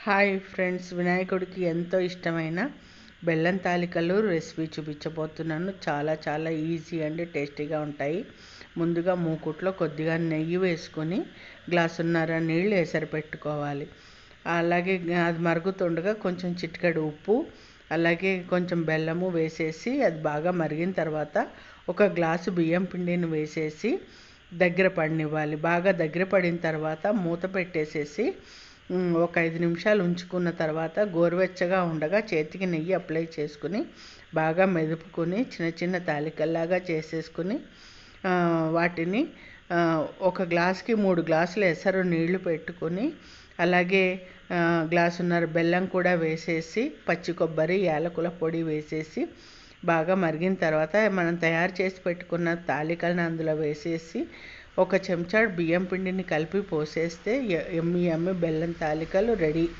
Hi friends, వినాయకుడికి ఎంతో ఇష్టమైన బెల్లం తాలికలు రెసిపీ చూపించబోతున్నాను. చాలా ఈజీ అండ్ టేస్టీగా ఉంటాయి. ముందుగా మూకుట్లో కొద్దిగా నెయ్యి వేసుకొని గ్లాసున్నర నీళ్ళు ఎసరు పెట్టుకోవాలి. అలాగే అది మరుగుతుండగా కొంచెం చిటికెడు ఉప్పు, అలాగే కొంచెం బెల్లము వేసేసి అది బాగా మరిగిన తర్వాత ఒక గ్లాసు బియ్యం పిండిని వేసేసి దగ్గర పడనివ్వాలి. బాగా దగ్గర పడిన తర్వాత మూత పెట్టేసేసి ఒక 5 నిమిషాలు ఉంచుకున్న తర్వాత గోరువెచ్చగా ఉండగా చేతికి నెయ్యి అప్లై చేసుకుని బాగా మెదుపుకొని చిన్న తాలికల్లాగా చేసేసుకుని వాటిని ఒక గ్లాస్కి 3 గ్లాసుల ఎసరు నీళ్లు పెట్టుకొని అలాగే గ్లాసున్నర బెల్లం కూడా వేసేసి పచ్చి కొబ్బరి యాలకుల పొడి వేసేసి బాగా మరిగిన తర్వాత మనం తయారు చేసి పెట్టుకున్న తాలికలను అందులో వేసేసి ఒక చెంచాడు బియ్యం పిండిని కలిపి పోసేస్తే యమ్మీ బెల్లం తాలికలు రెడీ.